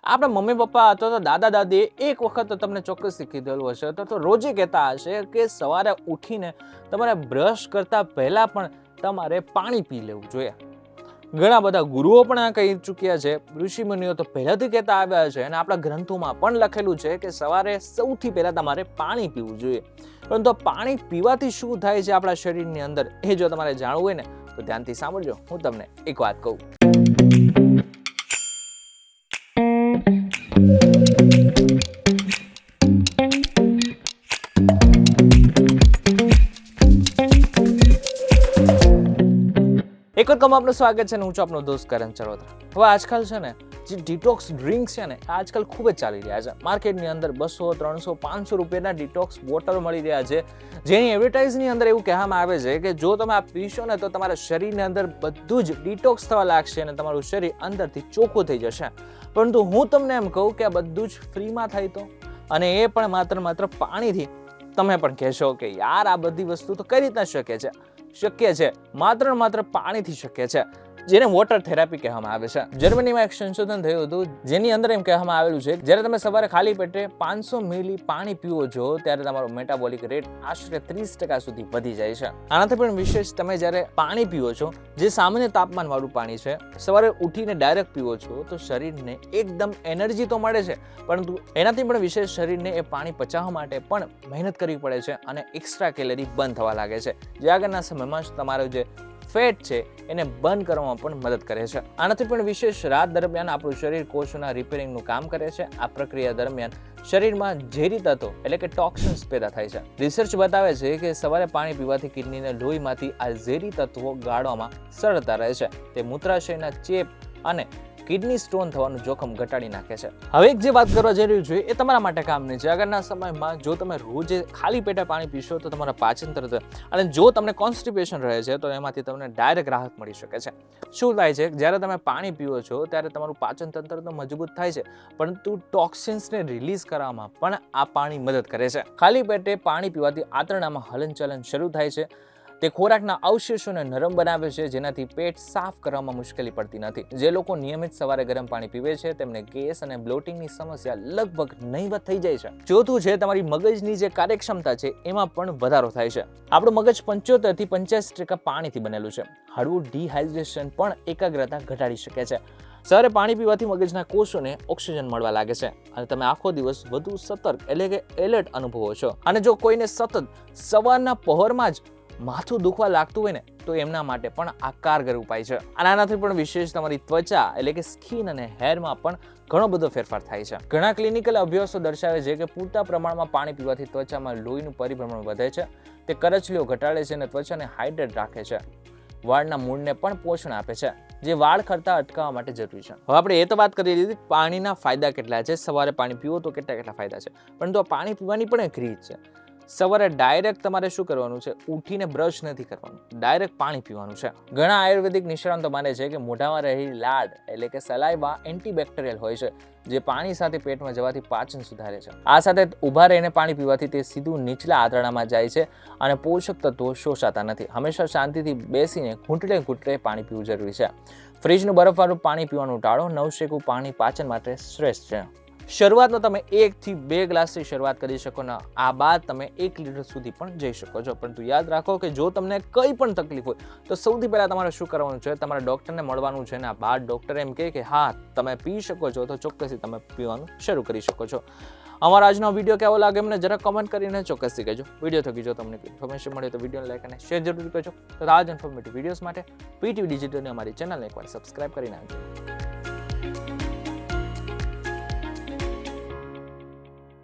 આપણા mummy papa અથવા તો દાદા દાદીએ એક વખત તો તમને ચોક્કસથી કીધેલું હશે તો રોજે કહેતા હશે કે સવારે ઉઠીને તમારે બ્રશ કરતા પહેલા પણ તમારે પાણી પી લેવું જોઈએ. ઘણા બધા ગુરુઓ પણ આ કહી ચૂક્યા છે, ઋષિમુનિઓ તો પહેલાથી કહેતા આવ્યા છે અને આપણા ગ્રંથોમાં પણ લખેલું છે કે સવારે સૌથી પહેલા તમારે પાણી પીવું જોઈએ. પરંતુ પાણી પીવાથી શું થાય છે આપણા શરીરની અંદર, એ જો તમારે જાણવું હોય ને તો ધ્યાનથી સાંભળજો. હું તમને એક વાત કહું. એક વખત આપનું સ્વાગત છે ને હું છું આપનો દોસ્ત કરણ ચરોતરા. હવે આજકાલ છે ને જે ડિટોક્સ ડ્રિંક્સ છે ને આજકાલ ખૂબ જ ચાલી રહ્યા છે. માર્કેટની અંદર 200, 300, 500 રૂપિયાના ડિટોક્સ બોટલ મળી રહ્યા છે, જેની એડવર્ટાઇઝની અંદર એવું કહેવામાં આવે છે કે જો તમે આ પીશો ને તો તમારા શરીરની અંદર બધું જ ડિટોક્સ થવા લાગશે અને તમારું શરીર અંદરથી ચોખ્ખું થઈ જશે. પરંતુ હું તમને એમ કહું કે આ બધું જ ફ્રીમાં થાય તો, અને એ પણ માત્ર પાણીથી. તમે પણ કહેશો કે યાર આ બધી વસ્તુ તો કઈ રીતના શક્ય છે? શક્ય છે, માત્ર પાણીથી શક્ય છે, જેને વોટર થેરાપી કહેવામાં આવે છે. જર્મનીમાં એક સંશોધન થયું હતું જેની અંદર એમ કહેવામાં આવેલું છે જ્યારે તમે સવારે ખાલી પેટે 500 મિલી પાણી પીવો છો ત્યારે તમારો મેટાબોલિક રેટ આશરે 30% સુધી વધી જાય છે. આનાથી પણ વિશેષ, તમે જ્યારે પાણી પીવો છો, જે સામાન્ય તાપમાન વાળું પાણી છે, સવારે ઉઠીને ડાયરેક્ટ પીવો છો તો શરીરને એકદમ એનર્જી તો મળે છે, પરંતુ એનાથી પણ વિશેષ શરીરને એ પાણી પચાવવા માટે પણ મહેનત કરવી પડે છે અને એક્સ્ટ્રા કેલરી બંધ થવા લાગે છે, જે આગળના સમયમાં તમારો જે ફેટ છે એને બંધ કરવામાં પણ મદદ કરે છે. આનાથી પણ વિશેષ રાત દરમિયાન આપણું શરીર કોષોના રિપેરિંગનું કામ કરે છે. આ પ્રક્રિયા દરમિયાન શરીરમાં ઝેરી તત્વો એટલે કે ટોક્સિન્સ પેદા થાય છે. રિસર્ચ બતાવે છે કે સવારે પાણી પીવાથી કિડનીના લોહીમાંથી આ ઝેરી તત્વો ગાળવામાં સરળતા રહે છે. તે મૂત્રાશયના ચેપ અને કિડની સ્ટોન થવાનું જોખમ ઘટાડી નાખે છે. હવે એક જે વાત કરવા જઈ રહ્યું છે એ તમારા માટે કામની છે. આગળના સમયમાં જો તમે રોજે ખાલી પેટે પાણી પીશો તો તમારા પાચન તંત્ર, અને જો તમને કોન્સ્ટિપેશન રહે છે તો એમાંથી તમને ડાયરેક્ટ રાહત મળી શકે છે. શું થાય છે, જ્યારે તમે પાણી પીવો છો ત્યારે તમારું પાચન તંત્ર તો મજબૂત થાય છે, પરંતુ ટોક્સિન્સને રિલીઝ કરવામાં પણ આ પાણી મદદ કરે છે. ખાલી પેટે પાણી પીવાથી આંતરડામાં હલનચલન શરૂ થાય છે. તે ખોરાકના અવશેષોને નરમ બનાવે છે, જેનાથી પેટ સાફ કરવામાં મુશ્કેલી પડતી નથી. જે લોકો નિયમિત સવારે ગરમ પાણી પીવે છે તેમને ગેસ અને બ્લોટિંગની સમસ્યા લગભગ નહીવત થઈ જાય છે. ચોથું છે તમારી મગજની જે કાર્યક્ષમતા છે એમાં પણ વધારો થાય છે. આપણું મગજ 75 થી 85% પાણીથી બનેલું છે. હળવું ડિહાઇડ્રેશન પણ એકાગ્રતા ઘટાડી શકે છે. સવારે પાણી પીવાથી મગજના કોષોને ઓક્સિજન મળવા લાગે છે અને તમે આખો દિવસ વધુ સતર્ક એટલે કે એલર્ટ અનુભવો છો. અને જો કોઈને સતત સવારના પહોરમાં જ માથું દુખવા લાગતું હોય ને તો એમના માટે પણ આ કારગર ઉપાય છે. અને આનાથી પણ વિશેષ તમારી ત્વચા એટલે કે સ્કિન અને હેરમાં પણ ઘણો બધો ફેરફાર થાય છે. ઘણા ક્લિનિકલ અભ્યાસો દર્શાવે છે કે પૂરતા પ્રમાણમાં પાણી પીવાથી ત્વચામાં લોહીનું પરિભ્રમણ વધે છે, તે કરચલીઓ ઘટાડે છે અને ત્વચાને હાઇડ્રેટ રાખે છે. વાળના મૂળને પણ પોષણ આપે છે, જે વાળ ખરતા અટકાવવા માટે જરૂરી છે. હવે આપણે એ તો વાત કરી દીધી પાણીના ફાયદા કેટલા છે, સવારે પાણી પીવો તો કેટલા ફાયદા છે, પરંતુ આ પાણી પીવાની પણ એક રીત છે. સવારે ડાયરેક્ટ તમારે શું કરવાનું છે, ઉઠીને બ્રશ નથી કરવાનું, ડાયરેક્ટ પાણી પીવાનું છે. ઘણા આયુર્વેદિક નિષ્ણાતો માને છે કે મોઢામાં રહેલી લાળ એટલે કે સલાઇવા એન્ટીબેક્ટેરિયલ હોય છે, જે પાણી સાથે પેટમાં જવાથી પાચન સુધારે છે. આ સાથે ઊભા રહીને પાણી પીવાથી તે સીધું નીચલા આંતરડામાં જાય છે અને પોષક તત્વો શોષાતા નથી. હંમેશા શાંતિથી બેસીને ઘૂંટડે પાણી પીવું જરૂરી છે. ફ્રીજનું બરફવાળું પાણી પીવાનું ટાળો. નવશેકું પાણી પાચન માટે શ્રેષ્ઠ છે. શરૂઆતમાં તમે 1 થી 2 ગ્લાસથી શરૂઆત કરી શકો ને આ બાદ તમે 1 લીટર સુધી પણ જઈ શકો છો. પરંતુ યાદ રાખો કે જો તમને કંઈ પણ તકલીફ હોય તો સૌથી પહેલા તમારે શું કરવાનું છે, તમારા ડોક્ટરને મળવાનું છે ને આ બાદ ડોક્ટર એમ કહે કે હા તમે પી શકો છો તો ચોક્કસથી તમે પીવાનું શરૂ કરી શકો છો. અમારો આજનો વિડીયો કેવો લાગે એમને જરા કમેન્ટ કરીને ચોક્કસથી કહેજો. વિડીયો થકી જો તમને ઇન્ફોર્મેશન મળે તો વિડીયોને લાઈક અને શેર જરૂર કરજો. તો આ જ ઇન્ફોર્મેટિવ વિડીયોઝ માટે પીટીવી ડિજિટલની અમારી ચેનલને એકવાર સબસ્ક્રાઇબ કરી નાખજો.